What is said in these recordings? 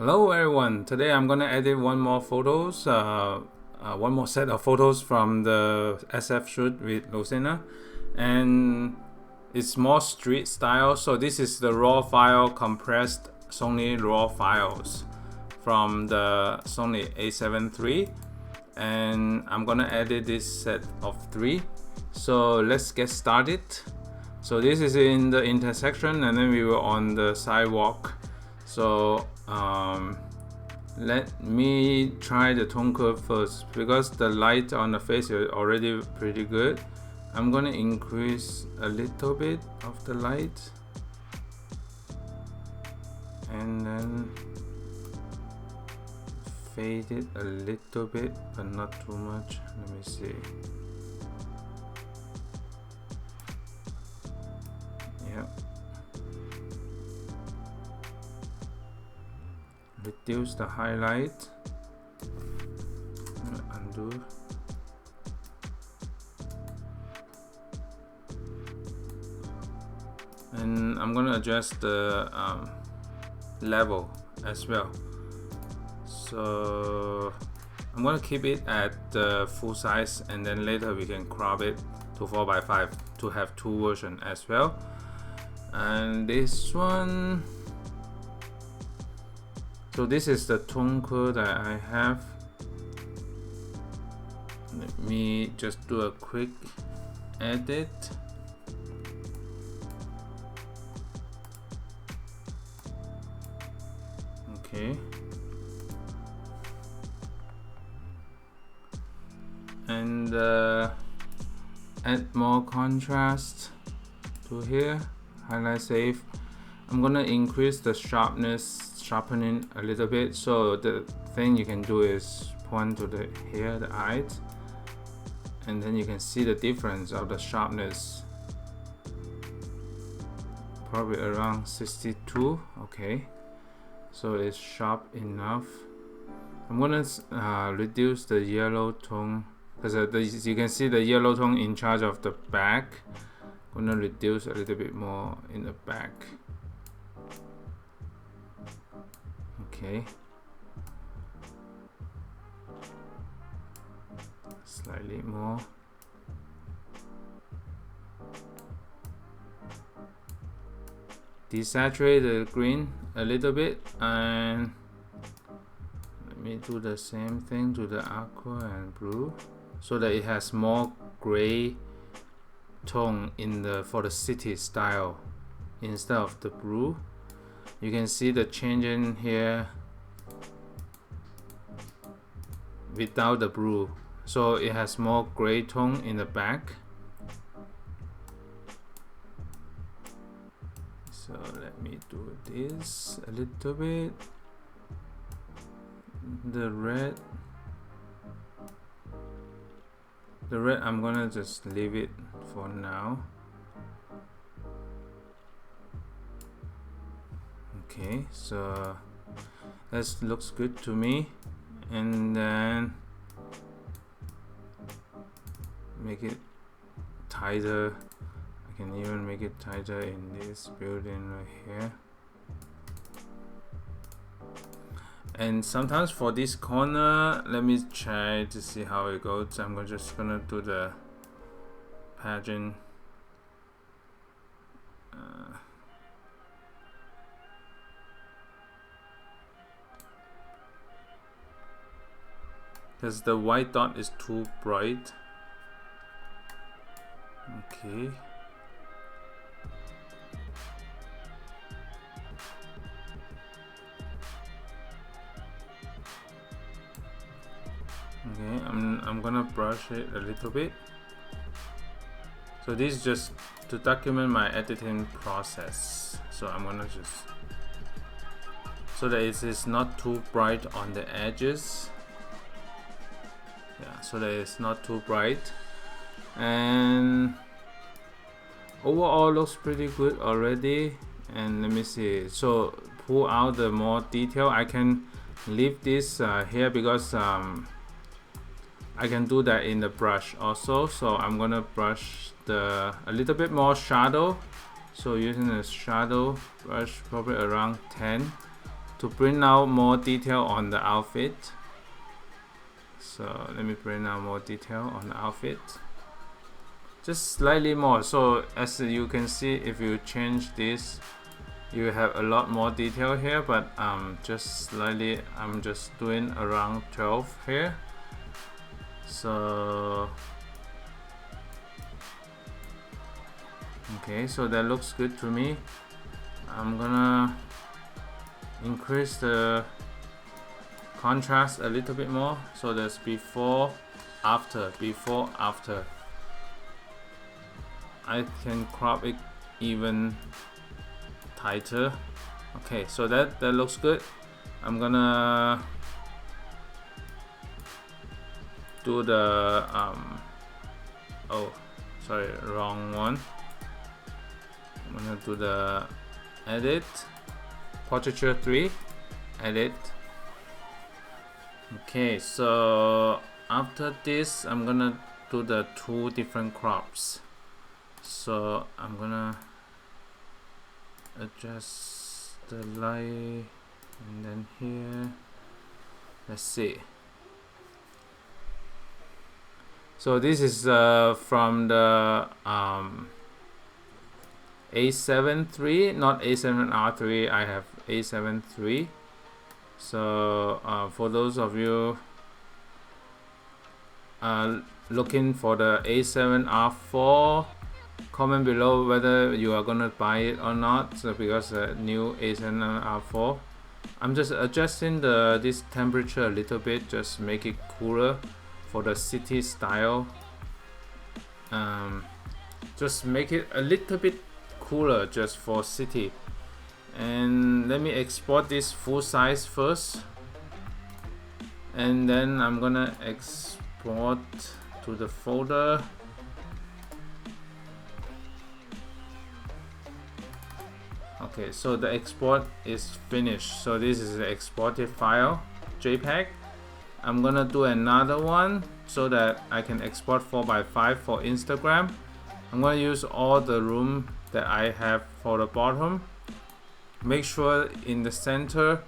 Hello everyone, today I'm gonna edit one more set of photos from the SF shoot with Lucena, and it's more street style. So this is the raw file, compressed Sony raw files from the Sony A7 III, and I'm gonna edit this set of 3. So let's get started. So this is in the intersection, and then we were on the sidewalk. So let me try the tone curve first, because the light on the face is already pretty good. I'm gonna increase a little bit of the light and then fade it a little bit, but not too much. Let me see. Yeah. Reduce the highlight, undo, and I'm gonna adjust the level as well. So I'm gonna keep it at the full size, and then later we can crop it to 4:5 to have 2 versions as well. And this one, so this is the tone curve that I have. Let me just do a quick edit. Okay. And add more contrast to here. Highlight save. I'm gonna increase the sharpening a little bit. So the thing you can do is point to the eyes, and then you can see the difference of the sharpness. Probably around 62. Okay, so it's sharp enough. I'm gonna reduce the yellow tone, because you can see the yellow tone in charge of the back. I'm gonna reduce a little bit more in the back. Okay, slightly more. Desaturate the green a little bit, and let me do the same thing to the aqua and blue, so that it has more gray tone for the city style instead of the blue. You can see the change in here without the blue, so it has more gray tone in the back. So let me do this a little bit. The red I'm gonna just leave it for now. Okay, so that looks good to me. And then make it tighter. I can even make it tighter in this building right here. And sometimes for this corner, let me try to see how it goes. I'm just gonna do the pageant. Because the white dot is too bright. Okay. Okay, I'm gonna brush it a little bit. So this is just to document my editing process. So I'm gonna just, so that it is not too bright on the edges. Yeah, so that it's not too bright, and overall looks pretty good already. And let me see, so pull out the more detail. I can leave this here, because I can do that in the brush also. So I'm gonna brush a little bit more shadow. So using the shadow brush, probably around 10 to bring out more detail on the outfit. So let me bring out more detail on the outfit, just slightly more. So as you can see, if you change this, you have a lot more detail here, but just slightly, I'm just doing around 12 here. So okay, so that looks good to me. I'm gonna increase the contrast a little bit more, so there's before after. I can crop it even tighter. Okay, so that looks good. I'm gonna do the oh sorry, wrong one. I'm gonna do the edit, portraiture 3, edit. Okay, so after this, I'm gonna do the 2 different crops. So I'm gonna adjust the light, and then here, let's see. So this is from the A7iii, not A7R3. I have A7iii. So for those of you looking for the A7R4, comment below whether you are gonna buy it or not. So because the new A7R4, I'm just adjusting this temperature a little bit, just make it cooler for the city style. Just make it a little bit cooler just for city. And let me export this full size first, and then I'm gonna export to the folder. Okay, so the export is finished. So this is the exported file, JPEG. I'm gonna do another one so that I can export 4x5 for Instagram. I'm gonna use all the room that I have for the bottom. Make sure in the center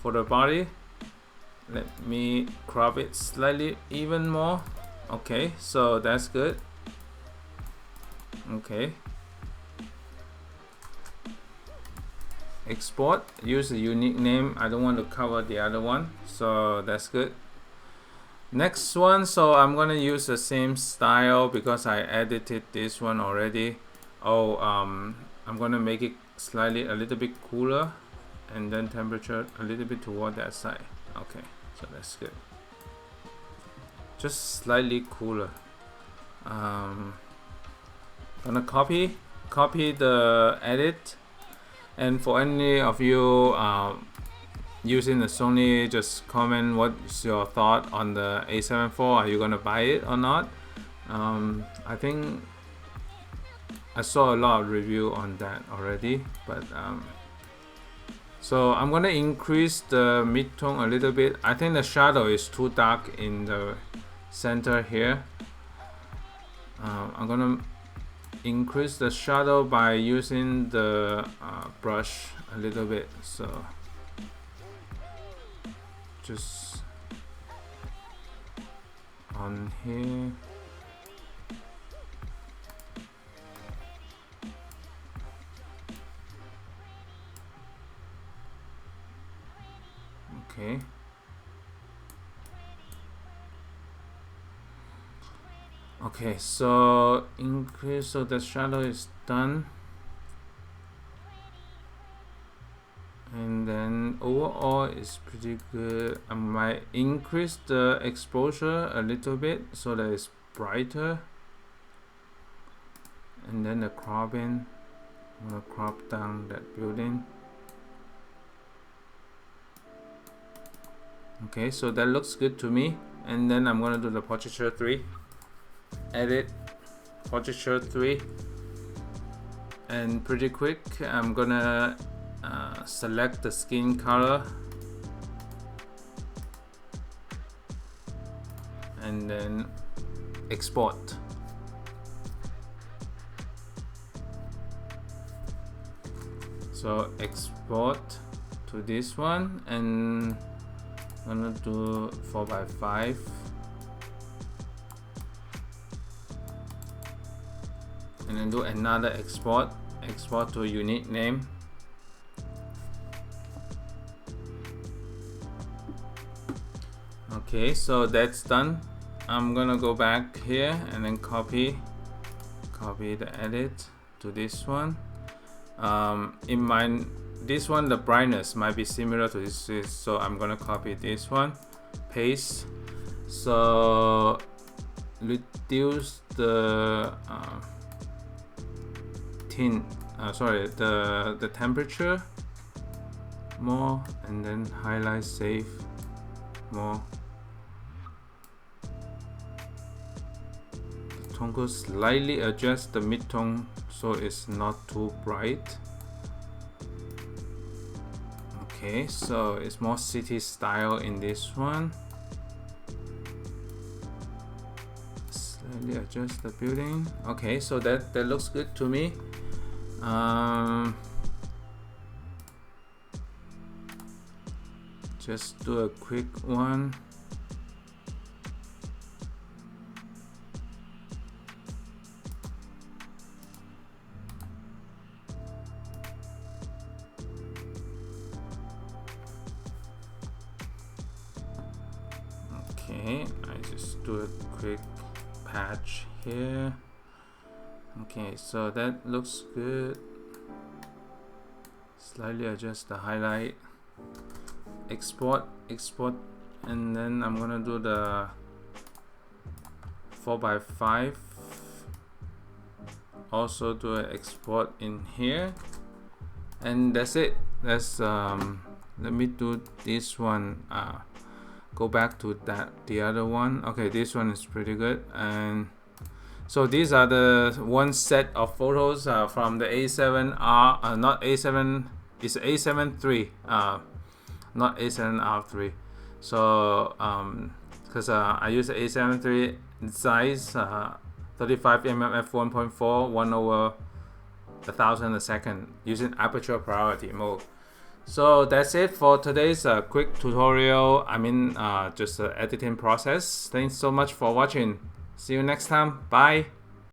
for the body. Let me crop it slightly even more. Okay, so that's good. Okay. Export, use a unique name. I don't want to cover the other one, so that's good. Next one, so I'm gonna use the same style because I edited this one already. I'm gonna make it slightly a little bit cooler, and then temperature a little bit toward that side. Okay, so that's good. Just slightly cooler. Gonna copy the edit. And for any of you using the Sony, just comment what's your thought on the A7 IV. Are you gonna buy it or not? I think I saw a lot of review on that already, but so I'm gonna increase the mid-tone a little bit. I think the shadow is too dark in the center here. I'm gonna increase the shadow by using the brush a little bit. So just on here. Okay. Okay, so increase, so the shadow is done. And then overall is pretty good. I might increase the exposure a little bit so that it's brighter. And then the cropping, I'm gonna crop down that building. Okay, so that looks good to me. And then I'm gonna do the portraiture 3. Edit, portraiture 3. And pretty quick, I'm gonna select the skin color. And then export. So export to to this one, and I'm gonna do 4x5. And then do another export to a unique name. Okay, so that's done. I'm gonna go back here and then copy the edit to this one. This one, the brightness might be similar to this, so I'm gonna copy this one, paste. So reduce the the temperature more, and then highlight safe more. Tone color, slightly adjust the mid-tone so it's not too bright. Okay, so it's more city style in this one. Slightly adjust the building. Okay, so that looks good to me. Just do a quick one. Okay, I just do a quick patch here. Okay, so that looks good. Slightly adjust the highlight. Export, and then I'm gonna do the 4x5. Also do an export in here, and that's it. That's let me do this one. Go back to the other one. Okay, this one is pretty good. And so these are the one set of photos from the A7R, not A7, it's A7 III, not A7R3. So because I use the A7 III Zeiss 35mm F1.4 1/1000 a second using aperture priority mode. So that's it for today's quick tutorial. Just the editing process. Thanks so much for watching. See you next time. Bye.